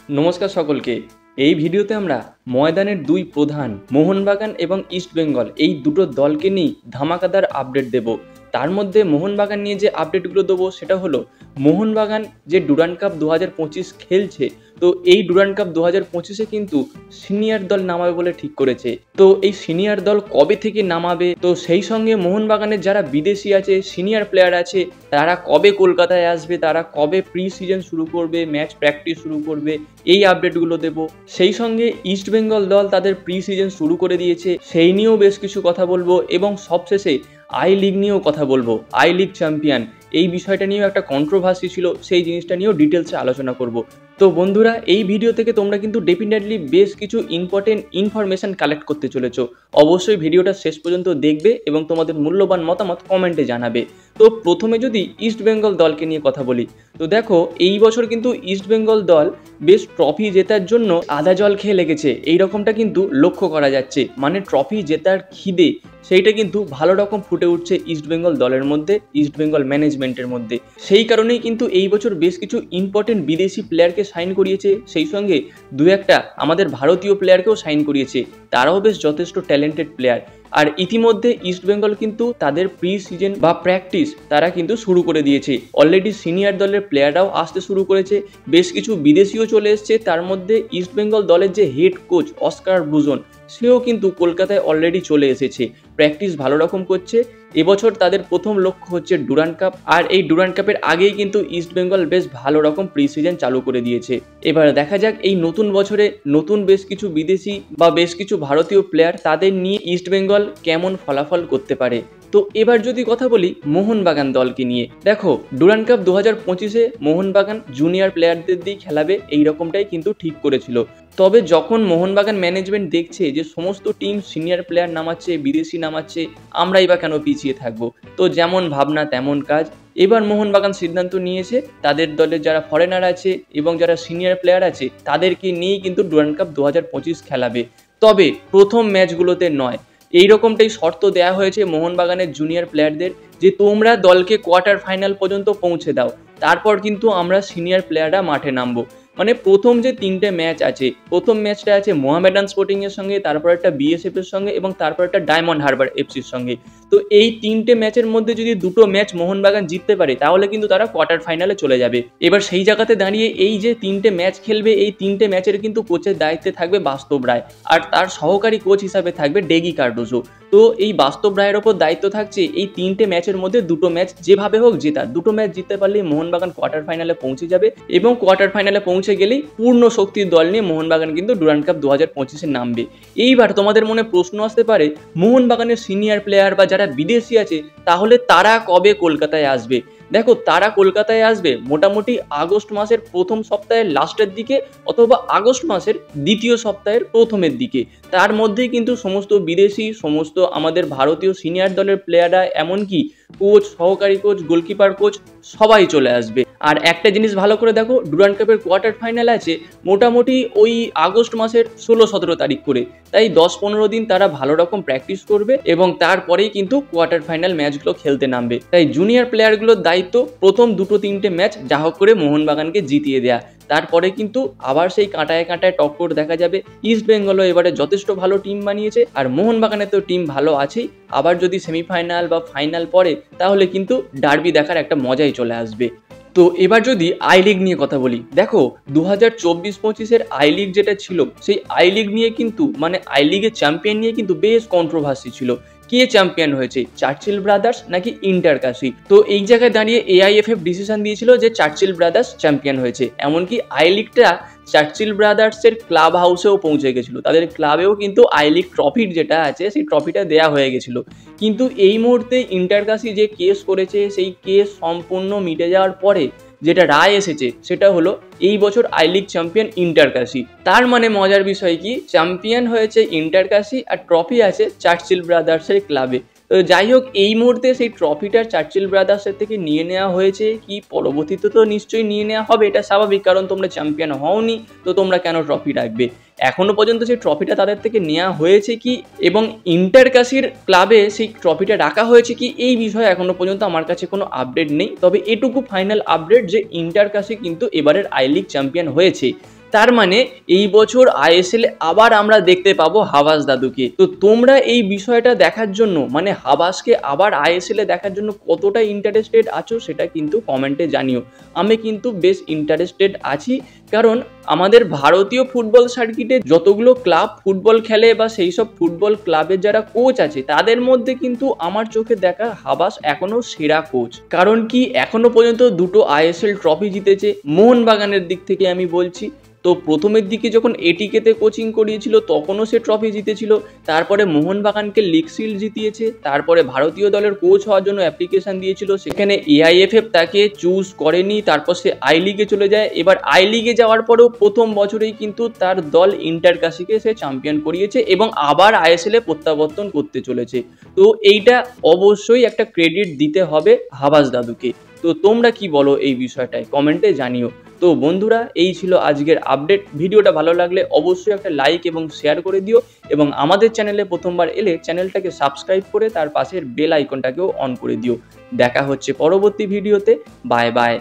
নমস্কার সকলকে। এই ভিডিওতে আমরা ময়দানের দুই প্রধান মোহনবাগান এবং ইস্টবেঙ্গল এই দুটো দলকে নিয়ে ধামাকাদার আপডেট দেব। তার মধ্যে মোহনবাগান নিয়ে যে আপডেটগুলো দেবো সেটা হলো মোহনবাগান যে ডুরান্ড কাপ 2025 খেলছে, তো এই ডুরান্ড কাপ 2025-এ কিন্তু সিনিয়র দল নামাবে বলে ঠিক করেছে। তো এই সিনিয়র দল কবে থেকে নামাবে, তো সেই সঙ্গে মোহনবাগানের যারা বিদেশি আছে, সিনিয়র প্লেয়ার আছে, তারা কবে কলকাতায় আসবে, তারা কবে প্রি সিজন শুরু করবে, ম্যাচ প্র্যাকটিস শুরু করবে, এই আপডেটগুলো দেব। সেই সঙ্গে ইস্টবেঙ্গল দল তাদের প্রি সিজন শুরু করে দিয়েছে, সেই নিয়েও বেশ কিছু কথা বলবো এবং সবশেষে আই লিগ নিয়েও কথা বলবো। আই লিগ চ্যাম্পিয়ন এই বিষয়টা নিয়েও একটা কন্ট্রোভার্সি ছিল, সেই জিনিসটা নিয়েও ডিটেলসে আলোচনা করব। তো বন্ধুরা, এই ভিডিও থেকে তোমরা কিন্তু ডেফিনেটলি বেশ কিছু ইম্পর্টেন্ট ইনফরমেশন কালেক্ট করতে চলেছো। অবশ্যই ভিডিওটা শেষ পর্যন্ত দেখবে এবং তোমাদের মূল্যবান মতামত কমেন্টে জানাবে। তো প্রথমে যদি ইস্টবেঙ্গল দলকে নিয়ে কথা বলি, তো দেখো এই বছর কিন্তু ইস্টবেঙ্গল দল বেশ ট্রফি জেতার জন্য আধা জল খেয়ে লেগেছে, এই রকমটা কিন্তু লক্ষ্য করা যাচ্ছে। মানে ট্রফি জেতার খিদে সেইটা কিন্তু ভালো রকম ফুটে উঠছে ইস্টবেঙ্গল দলের মধ্যে, ইস্টবেঙ্গল ম্যানেজমেন্টের মধ্যে। সেই কারণেই কিন্তু এই বছর বেশ কিছু ইম্পর্টেন্ট বিদেশি প্লেয়ারকে সাইন করিয়েছে, সেই সঙ্গে দু একটা আমাদের ভারতীয় প্লেয়ারকেও সাইন করিয়েছে, তারাও বেশ যথেষ্ট ট্যালেন্টেড প্লেয়ার। আর ইতিমধ্যে ইস্টবেঙ্গল কিন্তু তাদের প্রি সিজন বা প্র্যাকটিস তারা কিন্তু শুরু করে দিয়েছে। অলরেডি সিনিয়র দলের প্লেয়াররাও আসতে শুরু করেছে, বেশ কিছু বিদেশিও চলে এসছে। তার মধ্যে ইস্টবেঙ্গল দলের যে হেড কোচ অস্কার ব্রুজন, সেও কিন্তু কলকাতায় অলরেডি চলে এসেছে, প্র্যাকটিস ভালো রকম করছে। এবছর তাদের প্রথম লক্ষ্য হচ্ছে ডুরান্ড কাপ, আর এই ডুরান্ড কাপের আগেই কিন্তু ইস্টবেঙ্গল বেশ ভালো রকম প্রি সিজন চালু করে দিয়েছে। এবার দেখা যাক এই নতুন বছরে নতুন বেশ কিছু বিদেশি বা বেশ কিছু ভারতীয় প্লেয়ার তাদের নিয়ে ইস্টবেঙ্গল কেমন ফলাফল করতে পারে। তো এবার যদি কথা বলি মোহনবাগান দলকে নিয়ে, দেখো ডুরান্ড কাপ 2025-এ মোহনবাগান জুনিয়র প্লেয়ারদের দিয়ে খেলাবে, এই রকমটাই কিন্তু ঠিক করেছিল। তবে যখন মোহনবাগান ম্যানেজমেন্ট দেখছে যে সমস্ত টিম সিনিয়র প্লেয়ার নামাচ্ছে, বিদেশি নামাচ্ছে, আমরাই বা কেন পিছিয়ে থাকবো, তো যেমন ভাবনা তেমন কাজ। এবার মোহনবাগান সিদ্ধান্ত নিয়েছে তাদের দলের যারা ফরেনার আছে এবং যারা সিনিয়র প্লেয়ার আছে তাদেরকে নিয়েই কিন্তু ডুরান্ড কাপ 2025 খেলাবে। তবে প্রথম ম্যাচগুলোতে নয়, এই রকমটাই শর্ত দেওয়া হয়েছে মোহনবাগানের জুনিয়র প্লেয়ারদের, যে তোমরা দলকে কোয়ার্টার ফাইনাল পর্যন্ত পৌঁছে দাও, তারপর কিন্তু আমরা সিনিয়র প্লেয়াররা মাঠে নামবো। মানে প্রথম যে তিনটে ম্যাচ আছে, প্রথম ম্যাচটা আছে মোহামেডান স্পোর্টিংয়ের সঙ্গে, তারপর একটা বিএসএফ এর সঙ্গে এবং তারপর একটা ডায়মন্ড হারবার এফসির সঙ্গে। তো এই তিনটে ম্যাচের মধ্যে যদি দুটো ম্যাচ মোহনবাগান জিততে পারে তাহলে কিন্তু তারা কোয়ার্টার ফাইনালে চলে যাবে। এবার সেই জায়গাতে দাঁড়িয়ে এই যে তিনটে ম্যাচ খেলবে, এই তিনটে ম্যাচের কিন্তু কোচের দায়িত্বে থাকবে বাস্তব রায়, আর তার সহকারী কোচ হিসাবে থাকবে ডেগি কার্ডোজো। তো এই বাস্তব রায়ের ওপর দায়িত্ব থাকছে এই তিনটে ম্যাচের মধ্যে দুটো ম্যাচ যেভাবে হোক জেতার। দুটো ম্যাচ জিততে পারলেই মোহনবাগান কোয়ার্টার ফাইনালে পৌঁছে যাবে এবং কোয়ার্টার ফাইনালে পৌঁছে গেলেই পূর্ণ শক্তির দল নিয়ে মোহনবাগান কিন্তু ডুরান্ড কাপ 2025-এ নামবে। এইবার তোমাদের মনে প্রশ্ন আসতে পারে, মোহনবাগানের সিনিয়র প্লেয়ার বা যারা বিদেশি আছে তাহলে তারা কবে কলকাতায় আসবে? দেখো তারা কলকাতায় আসবে মোটামুটি আগস্ট মাসের প্রথম সপ্তাহের লাস্টের দিকে অথবা আগস্ট মাসের দ্বিতীয় সপ্তাহের প্রথমের দিকে। তার মধ্যেই কিন্তু সমস্ত বিদেশি, সমস্ত আমাদের ভারতীয় সিনিয়র দলের প্লেয়াররা, এমনকি কোচ, সহকারী কোচ, গোলকিপার কোচ সবাই চলে আসবে। আর একটা জিনিস ভালো করে দেখো, ডুরান্ড কাপের কোয়ার্টার ফাইনাল আছে মোটামুটি ওই আগস্ট মাসের 16-17 তারিখ করে, তাই 10-15 দিন তারা ভালো রকম প্র্যাকটিস করবে এবং তারপরেই কিন্তু কোয়ার্টার ফাইনাল ম্যাচগুলো খেলতে নামবে। তাই জুনিয়র প্লেয়ারগুলোর দায়িত্ব প্রথম দুটো তিনটে ম্যাচ যা হোক করে মোহনবাগানকে জিতিয়ে দেয়া, তারপরে কিন্তু আবার সেই কাঁটায় কাঁটায় টক্কর দেখা যাবে। ইস্ট বেঙ্গলও এবারে যথেষ্ট ভালো টিম বানিয়েছে, আর মোহনবাগানের তো টিম ভালো আছেই। আবার যদি সেমিফাইনাল বা ফাইনাল পড়ে তাহলে কিন্তু ডার্বি দেখার একটা মজাই চলে আসবে। তো এবার যদি আই লিগ নিয়ে কথা বলি, দেখো 2024-25-এর আই লিগ যেটা ছিল, সেই আই লিগ নিয়ে কিন্তু মানে আই লিগের চ্যাম্পিয়ন নিয়ে কিন্তু বেশ কন্ট্রোভার্সি ছিল। কে চ্যাম্পিয়ন হয়েছে, চার্চিল ব্রাদার্স নাকি ইন্টারকাশি? তো এই জায়গায় দাঁড়িয়ে এআইএফএফ ডিসিশন দিয়েছিল যে চার্চিল ব্রাদার্স চ্যাম্পিয়ন হয়েছে। এমনকি আই লিগটা চার্চিল ব্রাদার্সের ক্লাব হাউসেও পৌঁছে গেছিলো, তাদের ক্লাবেও কিন্তু আই লিগ ট্রফির যেটা আছে সেই ট্রফিটা দেওয়া হয়ে গেছিলো। কিন্তু এই মুহূর্তে ইন্টারকাশি যে কেস করেছে, সেই কেস সম্পূর্ণ মিটে যাওয়ার পরে যেটা রায় এসেছে সেটা হলো এই বছর আই লিগ চ্যাম্পিয়ন ইন্টারকাশি। তার মানে মজার বিষয় কি, চ্যাম্পিয়ন হয়েছে ইন্টারকাশি আর ট্রফি আছে চার্চিল ব্রাদার্সের ক্লাবে। তো যাই হোক, এই মুহূর্তে সেই ট্রফিটা চার্চিল ব্রাদার্সের থেকে নিয়ে নেওয়া হয়েছে কি, পরবর্তীতে তো নিশ্চয়ই নিয়ে নেওয়া হবে, এটা স্বাভাবিক, কারণ তোমরা চ্যাম্পিয়ন হওনি তো তোমরা কেন ট্রফি রাখবে। এখনো পর্যন্ত সেই ট্রফিটা তাদের থেকে নেওয়া হয়েছে কি এবং ইন্টারকাশির ক্লাবে সেই ট্রফিটা রাখা হয়েছে কি, এই বিষয়ে এখনো পর্যন্ত আমার কাছে কোনো আপডেট নেই। তবে এটুকু ফাইনাল আপডেট যে ইন্টারকাশি কিন্তু এবারের আই লিগ চ্যাম্পিয়ন হয়েছে। তার মানে এই বছর আইএসএল আবার আমরা দেখতে পাবো হাবাস দাদুকে। তো তোমরা এই বিষয়টা দেখার জন্য মানে হাবাসকে আবার আইএসএল এ দেখার জন্য কতটা ইন্টারেস্টেড আছো সেটা কিন্তু কমেন্টে জানিও। আমি কিন্তু বেশ ইন্টারেস্টেড আছি, কারণ আমাদের ভারতীয় ফুটবল সার্কিটে যতগুলো ক্লাব ফুটবল খেলে বা সেই সব ফুটবল ক্লাবের যারা কোচ আছে তাদের মধ্যে কিন্তু আমার চোখে দেখা হাবাস এখনো সেরা কোচ। কারণ কি, এখনো পর্যন্ত দুটো আইএসএল ট্রফি জিতেছে। মোহনবাগানের দিক থেকে আমি বলছি, তো প্রথমের দিকে যখন এটিকেতে কোচিং করিয়েছিল তখনও সে ট্রফি জিতেছিল, তারপরে মোহনবাগানকে লিগ শিল্ড জিতিয়েছে, তারপরে ভারতীয় দলের কোচ হওয়ার জন্য অ্যাপ্লিকেশন দিয়েছিল, সেখানে এআইএফএফ তাকে চুজ করেনি, তারপর সে আই লিগে চলে যায়। এবার আই লিগে যাওয়ার পরেও প্রথম বছরেই কিন্তু তার দল ইন্টারকাশিকে সে চ্যাম্পিয়ন করিয়েছে এবং আবার আইএসএল এ প্রত্যাবর্তন করতে চলেছে। তো এইটা অবশ্যই একটা ক্রেডিট দিতে হবে হাবাস দাদুকে। তো তোমরা কি বলো এই বিষয়টায় কমেন্টে জানিও। তো বন্ধুরা, এই ছিল আজকের আপডেট। ভিডিওটা ভালো লাগলে অবশ্যই একটা লাইক এবং শেয়ার করে দিও, এবং আমাদের চ্যানেলে প্রথমবার এলে চ্যানেলটাকে সাবস্ক্রাইব করে তার পাশের বেল আইকনটাকেও অন করে দিও। দেখা হচ্ছে পরবর্তী ভিডিওতে। Bye bye.